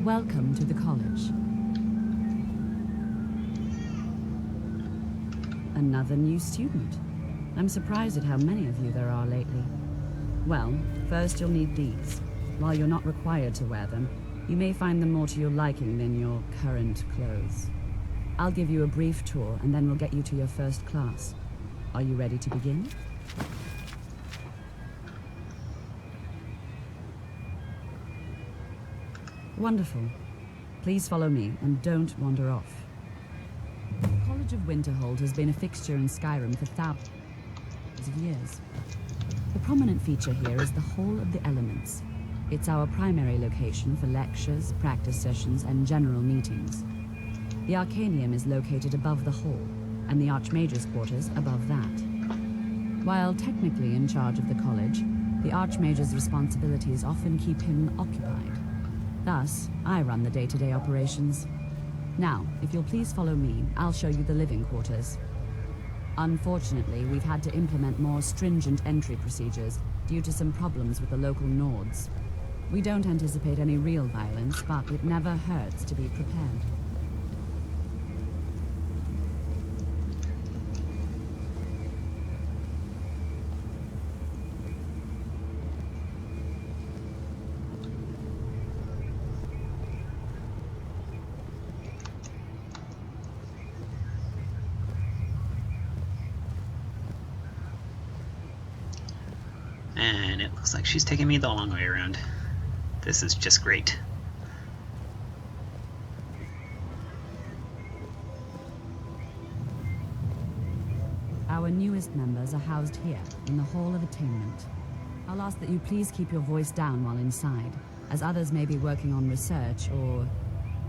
Welcome to the college. Another new student. I'm surprised at how many of you there are lately. Well, first you'll need these. While you're not required to wear them, you may find them more to your liking than your current clothes. I'll give you a brief tour, and then we'll get you to your first class. Are you ready to begin? Wonderful. Please follow me, and don't wander off. The College of Winterhold has been a fixture in Skyrim for thousands of years. The prominent feature here is the Hall of the Elements. It's our primary location for lectures, practice sessions, and general meetings. The Arcanium is located above the hall, and the Archmage's quarters above that. While technically in charge of the college, the Archmage's responsibilities often keep him occupied. Thus, I run the day-to-day operations. Now, if you'll please follow me, I'll show you the living quarters. Unfortunately, we've had to implement more stringent entry procedures due to some problems with the local Nords. We don't anticipate any real violence, but it never hurts to be prepared. And it looks like she's taking me the long way around. This is just great. Our newest members are housed here, in the Hall of Attainment. I'll ask that you please keep your voice down while inside, as others may be working on research or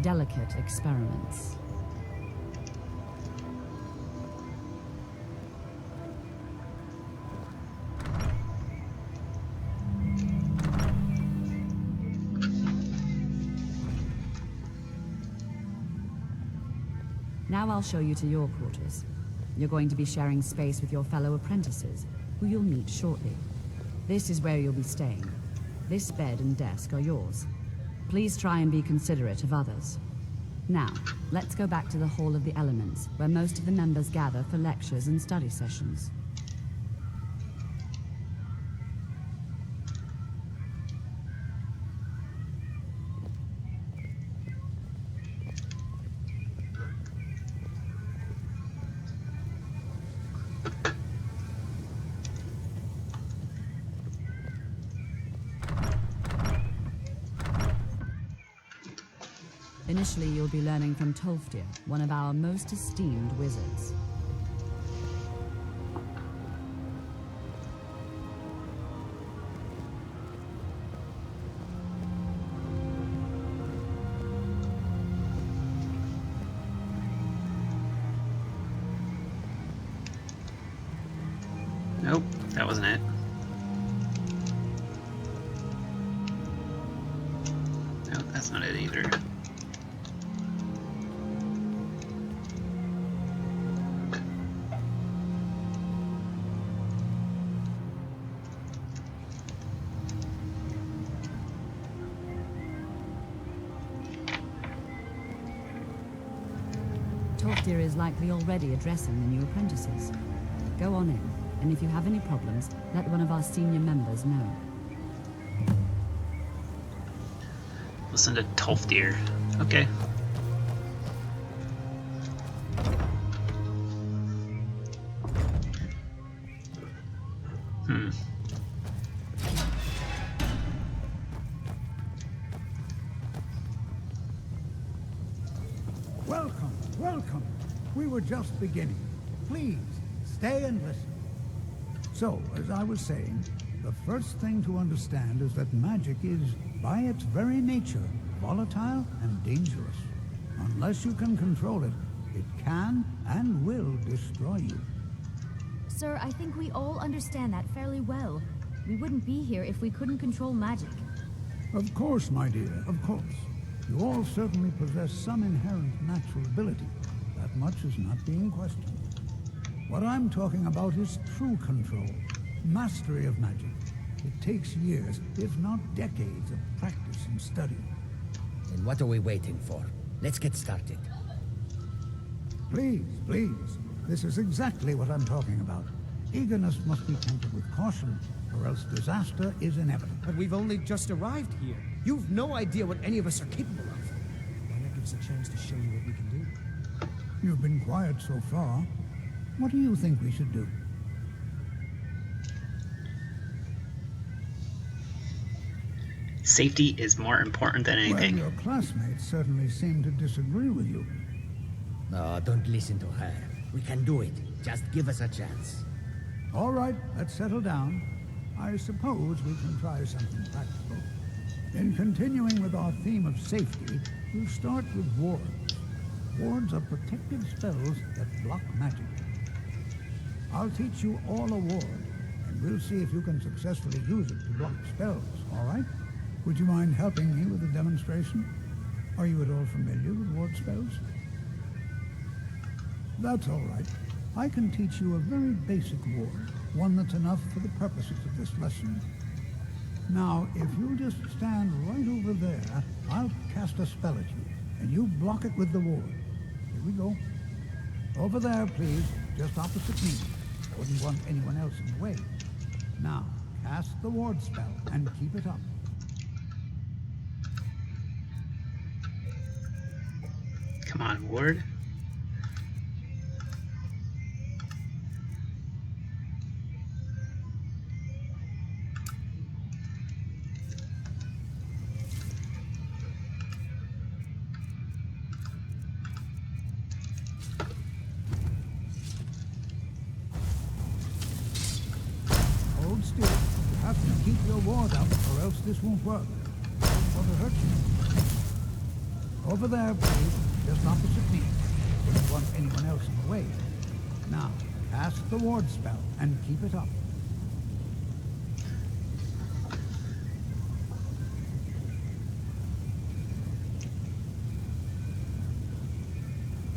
delicate experiments. Now I'll show you to your quarters. You're going to be sharing space with your fellow apprentices, who you'll meet shortly. This is where you'll be staying. This bed and desk are yours. Please try and be considerate of others. Now, let's go back to the Hall of the Elements, where most of the members gather for lectures and study sessions. Initially, you'll be learning from Tolfdir, one of our most esteemed wizards. Nope, that wasn't it. Nope, that's not it either. Tolfdir is likely already addressing the new apprentices. Go on in, and if you have any problems, let one of our senior members know. Listen to Tolfdir. Okay. Welcome, welcome. We were just beginning. Please, stay and listen. So, as I was saying, the first thing to understand is that magic is, by its very nature, volatile and dangerous. Unless you can control it, it can and will destroy you. Sir, I think we all understand that fairly well. We wouldn't be here if we couldn't control magic. Of course, my dear, of course. You all certainly possess some inherent natural ability. That much is not being questioned. What I'm talking about is true control, mastery of magic. It takes years, if not decades, of practice and study. Then what are we waiting for? Let's get started. Please, please. This is exactly what I'm talking about. Eagerness must be tempered with caution, or else disaster is inevitable. But we've only just arrived here. You've no idea what any of us are capable of. Why not give us a chance to show you what we can do? You've been quiet so far. What do you think we should do? Safety is more important than anything. Well, your classmates certainly seem to disagree with you. No, don't listen to her. We can do it. Just give us a chance. All right, let's settle down. I suppose we can try something practical. In continuing with our theme of safety, we'll start with wards. Wards are protective spells that block magic. I'll teach you all a ward, and we'll see if you can successfully use it to block spells, all right? Would you mind helping me with the demonstration? Are you at all familiar with ward spells? That's all right. I can teach you a very basic ward, one that's enough for the purposes of this lesson. Now, if you just stand right over there, I'll cast a spell at you, and you block it with the ward. Here we go. Over there, please, just opposite me. I wouldn't want anyone else in the way. Now, cast the ward spell, and keep it up. Come on, ward. Hold still. You have to keep your ward up, or else this won't work. I don't want to hurt you. Over there, please, just opposite me. Wouldn't want anyone else in the way. Now, cast the ward spell, and keep it up.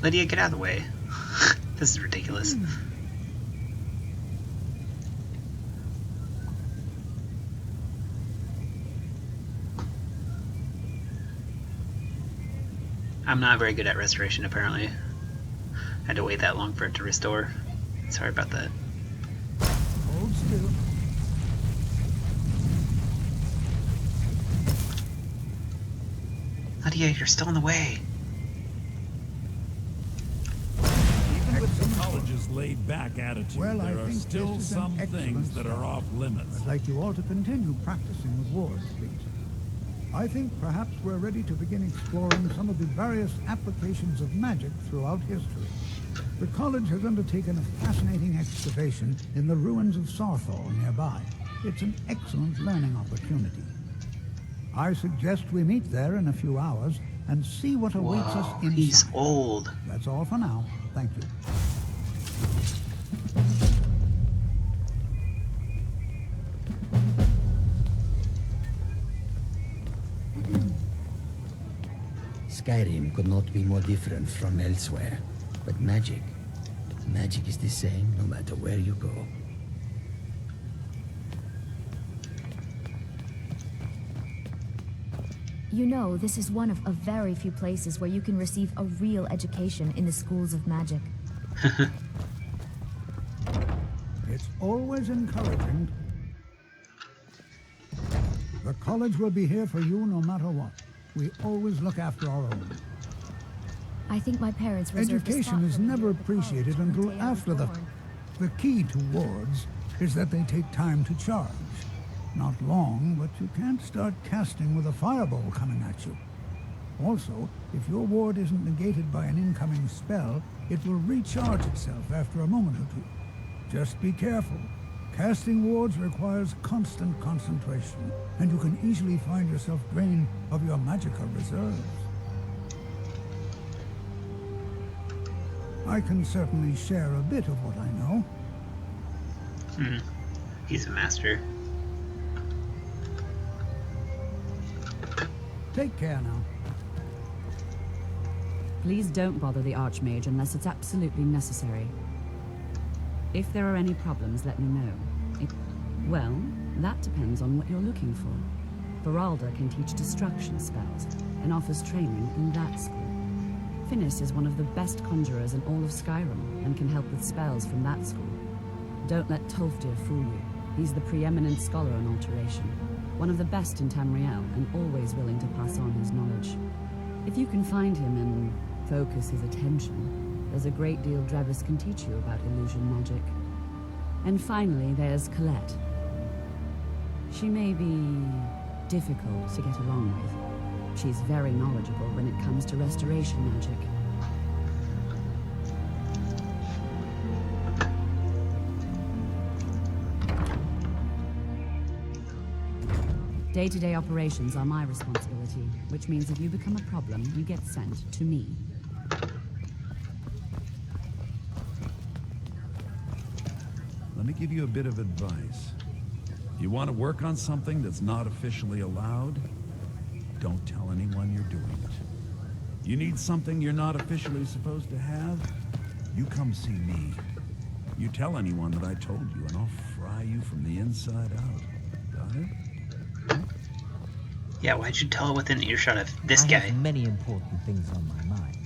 Lydia, get out of the way. This is ridiculous. I'm not very good at restoration, apparently. I had to wait that long for it to restore. Sorry about that. Hold still. Lydia, you're still in the way. Even with some College's laid-back attitude, Well, I there are think still this is an some excellent things that are start. off limits. I'd like you all to continue practicing with wards, please. I think perhaps we're ready to begin exploring some of the various applications of magic throughout history. The college has undertaken a fascinating excavation in the ruins of Sarthal nearby. It's an excellent learning opportunity. I suggest we meet there in a few hours and see what awaits us Whoa, inside. he's old. That's all for now. Thank you. Skyrim could not be more different from elsewhere. But magic is the same no matter where you go. You know, this is one of a very few places where you can receive a real education in the schools of magic. It's always encouraging. The college will be here for you no matter what. We always look after our own. I think my parents reserved a spot Education is for me never here at the college appreciated from until day I was after the... born. The key to wards is that they take time to charge. Not long, but you can't start casting with a fireball coming at you. Also, if your ward isn't negated by an incoming spell, it will recharge itself after a moment or two. Just be careful. Casting wards requires constant concentration, and you can easily find yourself drained of your magical reserves. I can certainly share a bit of what I know. He's a master. Take care now. Please don't bother the Archmage unless it's absolutely necessary. If there are any problems, let me know. Well, that depends on what you're looking for. Veralda can teach destruction spells and offers training in that school. Finis is one of the best conjurers in all of Skyrim and can help with spells from that school. Don't let Tolfdir fool you. He's the preeminent scholar on alteration, one of the best in Tamriel and always willing to pass on his knowledge. If you can find him and focus his attention, there's a great deal Drevis can teach you about illusion magic. And finally, there's Colette. She may be difficult to get along with. She's very knowledgeable when it comes to restoration magic. Day-to-day operations are my responsibility, which means if you become a problem, you get sent to me. Let me give you a bit of advice. You want to work on something that's not officially allowed? Don't tell anyone you're doing it. You need something you're not officially supposed to have? You come see me. You tell anyone that I told you, and I'll fry you from the inside out. Got it? Yeah, why'd you tell it within earshot of this guy? I have many important things on my mind.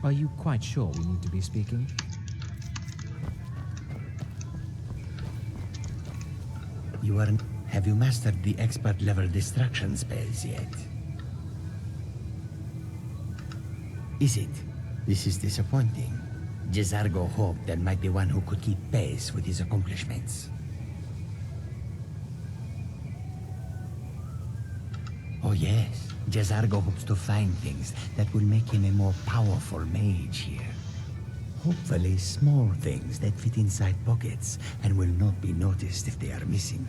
Are you quite sure we need to be speaking? You aren't... Have you mastered the expert-level distraction spells yet? Is it? This is disappointing. Jezargo hoped there might be one who could keep pace with his accomplishments. Oh yes, Jezargo hopes to find things that will make him a more powerful mage here. Hopefully small things that fit inside pockets and will not be noticed if they are missing.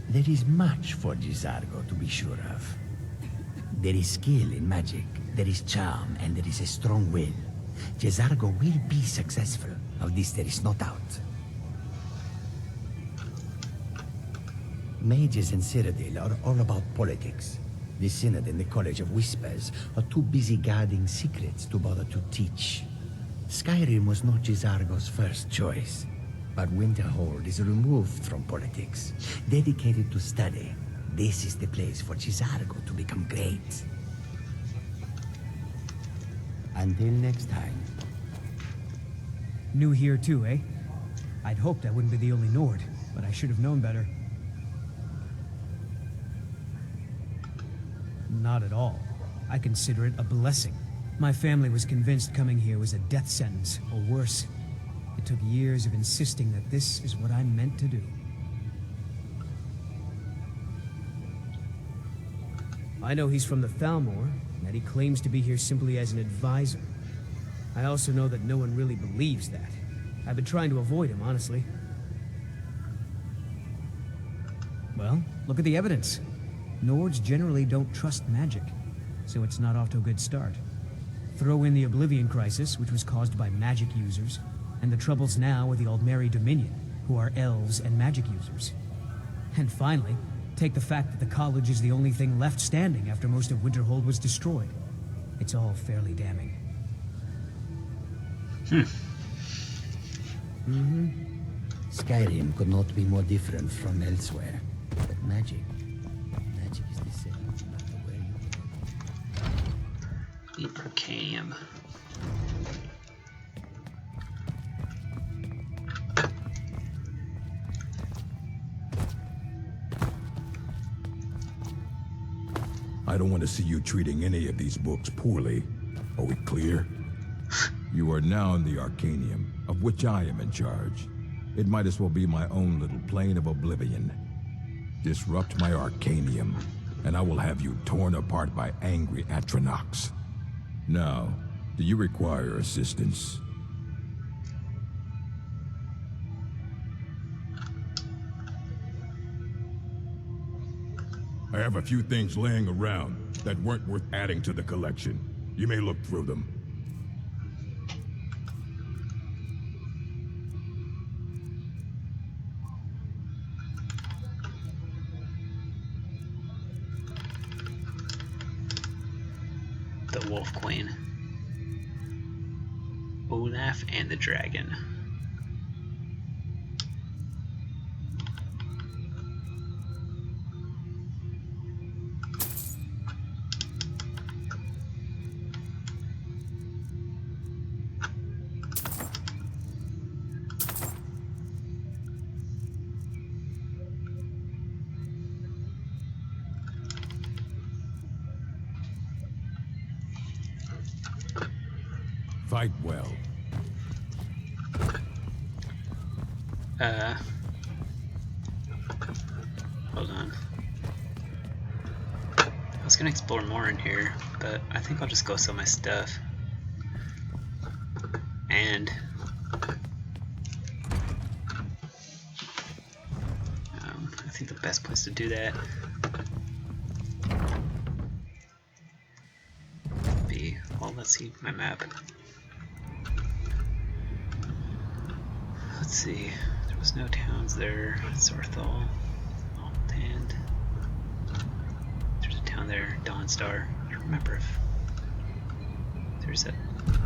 There is much for Jezargo to be sure of. There is skill in magic, there is charm, and there is a strong will. Jezargo will be successful, of this there is no doubt. Mages in Cyrodiil are all about politics. The Synod and the College of Whispers are too busy guarding secrets to bother to teach. Skyrim was not Jezargo's first choice, but Winterhold is removed from politics, dedicated to study. This is the place for Jezargo to become great. Until next time. New here too, eh? I'd hoped I wouldn't be the only Nord, but I should have known better. Not at all. I consider it a blessing. My family was convinced coming here was a death sentence, or worse. It took years of insisting that this is what I'm meant to do. I know he's from the Thalmor, and that he claims to be here simply as an advisor. I also know that no one really believes that. I've been trying to avoid him, honestly. Well, look at the evidence. Nords generally don't trust magic, so it's not off to a good start. Throw in the Oblivion Crisis, which was caused by magic users, and the troubles now with the Aldmeri Dominion, who are elves and magic users. And finally, take the fact that the college is the only thing left standing after most of Winterhold was destroyed. It's all fairly damning. Skyrim could not be more different from elsewhere, but magic is the same no matter where you go. The Arcanium. I don't want to see you treating any of these books poorly. Are we clear? You are now in the Arcanium, of which I am in charge. It might as well be my own little plane of oblivion. Disrupt my Arcanium, and I will have you torn apart by angry Atronachs. Now, do you require assistance? I have a few things laying around that weren't worth adding to the collection. You may look through them. The Wolf Queen. Olaf and the Dragon. Quite well. Hold on. I was gonna explore more in here, but I think I'll just go sell my stuff. And I think the best place to do that would be, well, let's see my map. Let's see, there was no towns there. Sorthol, Althand. There's a town there, Dawnstar. I don't remember if there's a,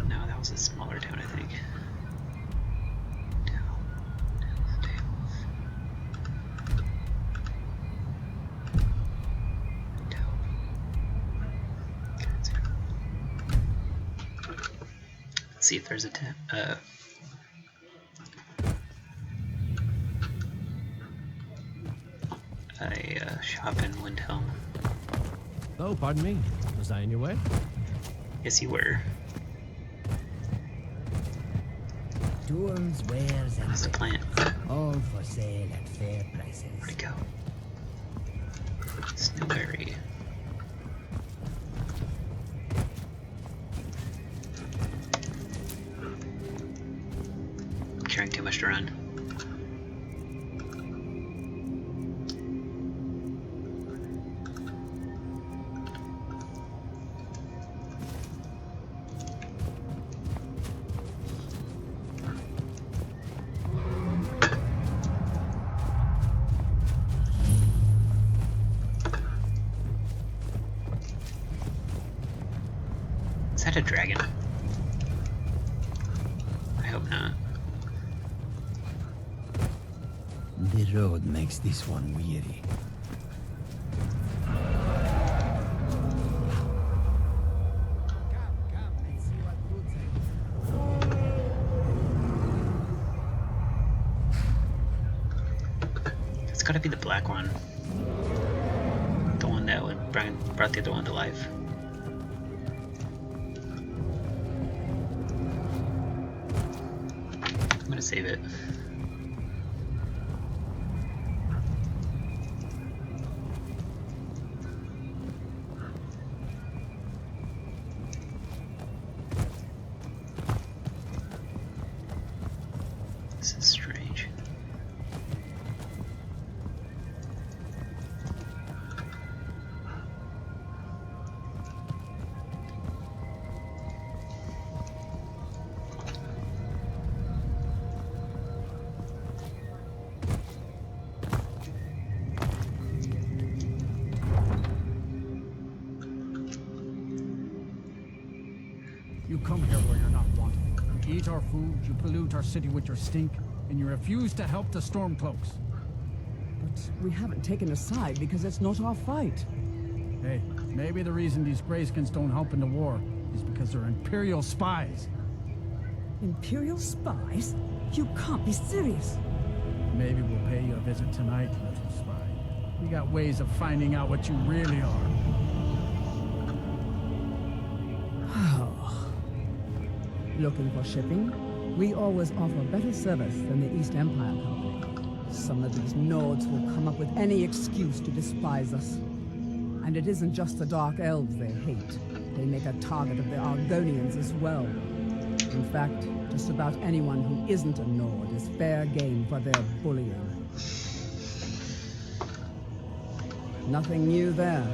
no, that was a smaller town, I think. Let's see if there's a shop in Windhelm. Oh, pardon me. Was I in your way? Yes, you were. Tools, wares, and What's the plant? all for sale at fair prices. Where'd it go? Snowberry. I'm carrying too much to run. Is that a dragon? I hope not. The road makes this one weary. It's gotta be the black one. The one that would brought the other one to life. I'm gonna save it. This is strange. You come here where you're not wanted. You eat our food, you pollute our city with your stink, and you refuse to help the Stormcloaks. But we haven't taken a side because it's not our fight. Hey, maybe the reason these Greyskins don't help in the war is because they're Imperial spies. Imperial spies? You can't be serious. Maybe we'll pay you a visit tonight, little spy. We got ways of finding out what you really are. Looking for shipping? We always offer better service than the East Empire Company. Some of these Nords will come up with any excuse to despise us. And it isn't just the Dark Elves they hate. They make a target of the Argonians as well. In fact, just about anyone who isn't a Nord is fair game for their bullying. Nothing new there.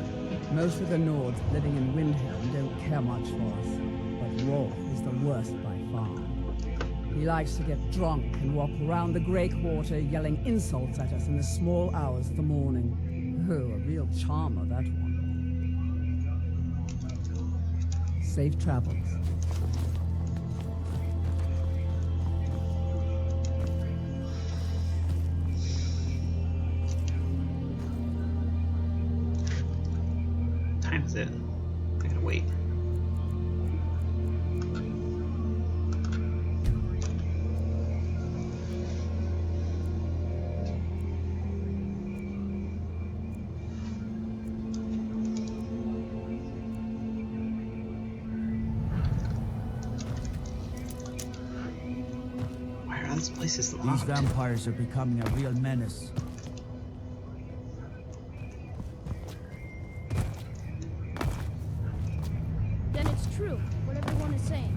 Most of the Nords living in Windhelm don't care much for us. But Rolf is the worst by far. He likes to get drunk and walk around the Grey Quarter yelling insults at us in the small hours of the morning. Oh, a real charmer, that one. Safe travels. What time is it? I gotta wait. Wow, this place is These locked. vampires are becoming a real menace. Then it's true, what everyone is saying.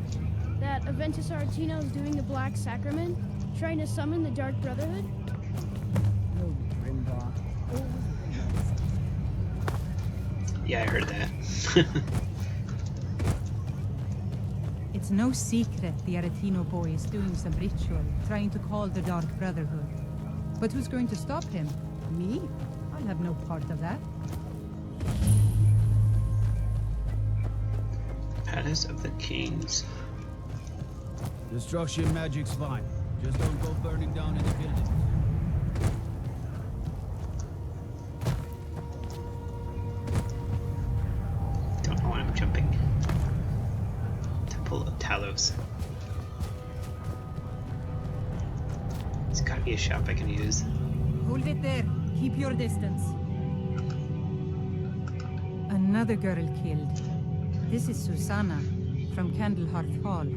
That Aventus Aretino is doing the Black Sacrament, trying to summon the Dark Brotherhood? No, Grimbar. Yeah, I heard that. It's no secret the Aretino boy is doing some ritual, trying to call the Dark Brotherhood. But who's going to stop him? Me? I'll have no part of that. Palace of the Kings. Destruction magic's fine. Just don't go burning down any buildings. Don't know when I'm jumping. Temple of Talos. There's gotta be a shop I can use. Hold it there. Keep your distance. Another girl killed. This is Susanna from Candlehearth Hall.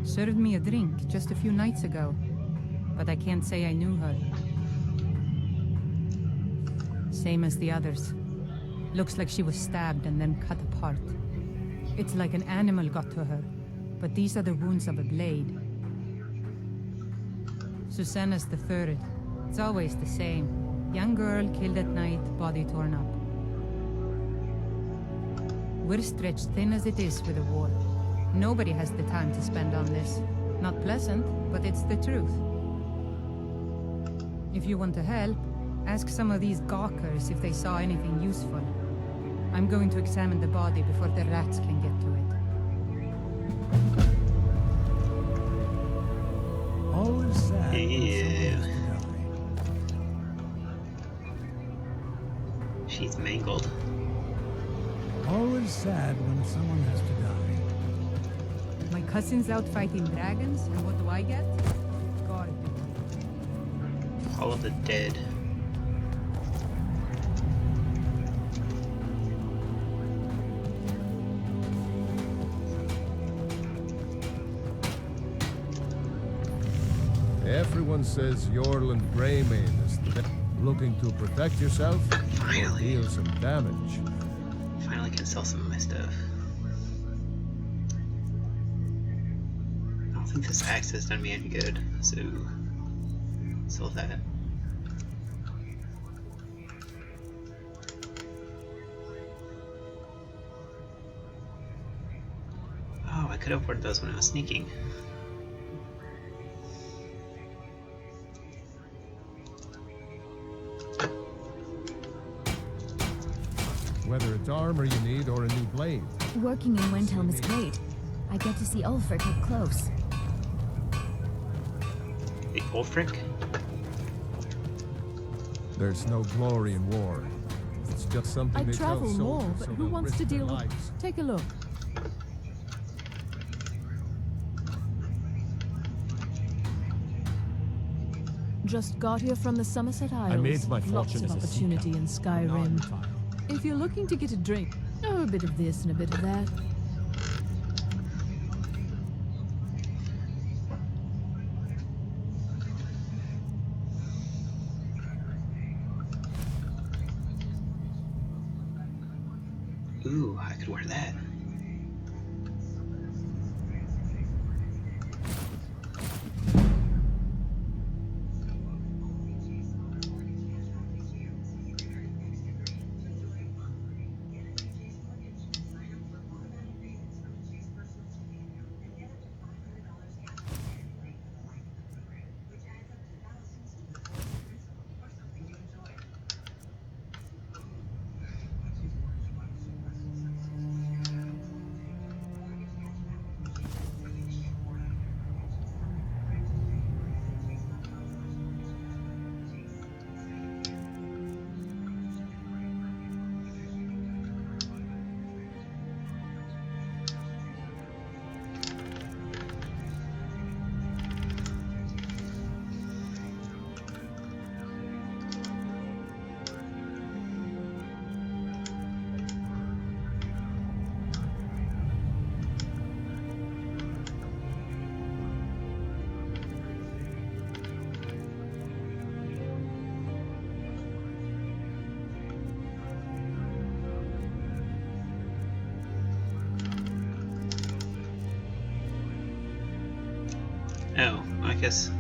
Served me a drink just a few nights ago, but I can't say I knew her. Same as the others. Looks like she was stabbed and then cut apart. It's like an animal got to her, but these are the wounds of a blade. Susanna's the third. It's always the same. Young girl killed at night, body torn up. We're stretched thin as it is with the war. Nobody has the time to spend on this. Not pleasant, but it's the truth. If you want to help, ask some of these gawkers if they saw anything useful. I'm going to examine the body before the rats can get to it. Always sad when Yeah. someone has to die. She's mangled. Always sad when someone has to die. My cousin's out fighting dragons, and what do I get? Guard. Hall of the Dead. Everyone says Yorland Greymane is looking to protect yourself or Finally. deal some damage. Finally can sell some of my stuff. I don't think this axe has done me any good, so sell that. Oh, I could have ordered those when I was sneaking. Whether it's armor you need or a new blade. Working in Windhelm is great. I get to see Ulfric up close. The Ulfric? There's no glory in war. It's just something I they tell travel more, soldiers but so who they'll wants risk to their deal with... lives. Take a look. Just got here from the Somerset Isles. I made my Lots fortune of as a opportunity in Skyrim. Non-tile. If you're looking to get a drink, oh, a bit of this and a bit of that. Ooh, I could wear that. I guess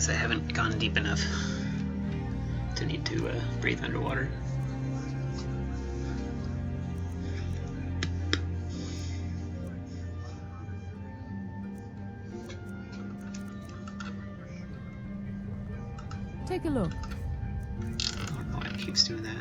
I haven't gone deep enough to need to breathe underwater. Take a look. I don't know why it keeps doing that.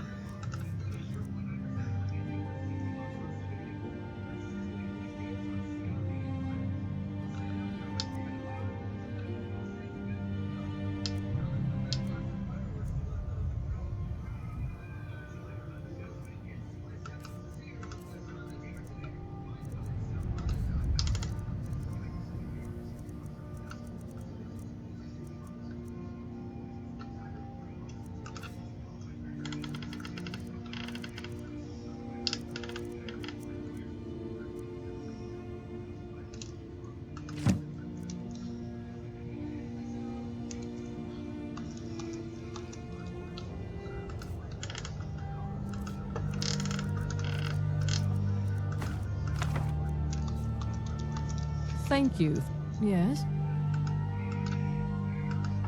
Thank you. Yes?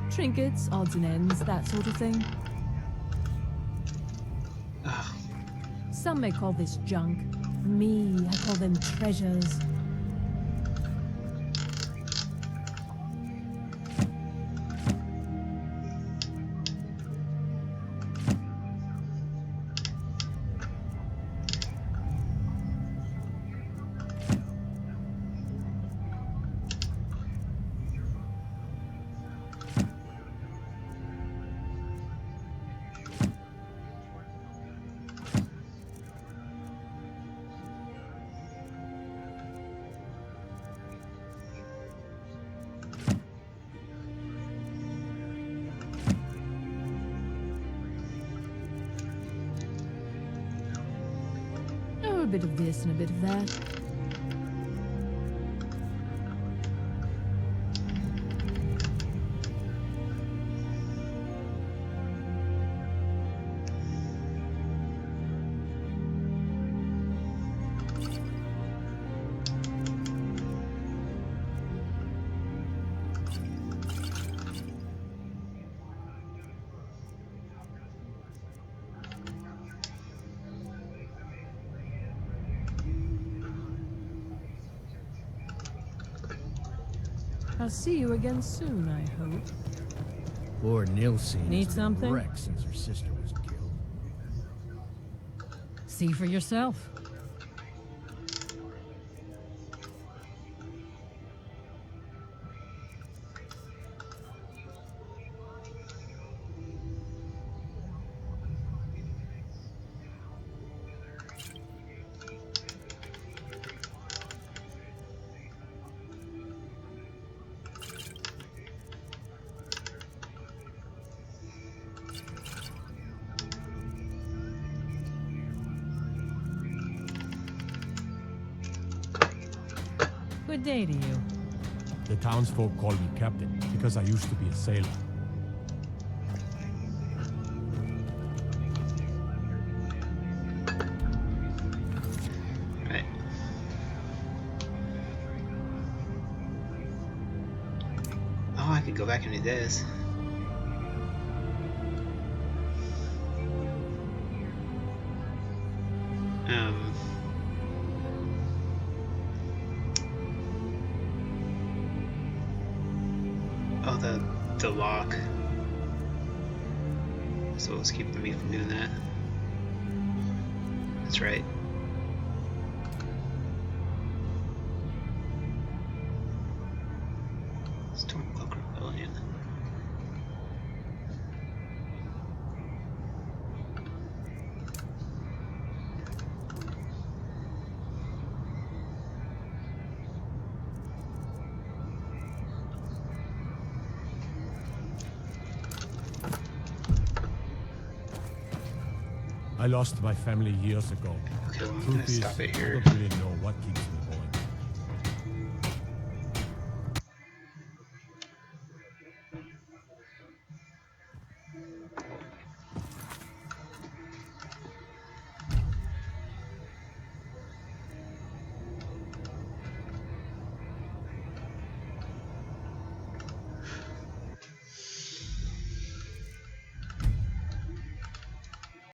Trinkets, odds and ends, that sort of thing. Ugh. Some may call this junk. Me, I call them treasures. A bit of this and a bit of that. I'll see you again soon, I hope. Poor Nilsine Need has been a something? wreck since her sister was killed. See for yourself. Good day to you. The townsfolk call me captain because I used to be a sailor. Right. Oh, I could go back and do this. Oh, the lock. So let's keep me from doing that. That's right. Stormcloak Rebellion. I lost my family years ago. Okay, well, I'm Truth gonna is, stop it here. I don't really know what keeps me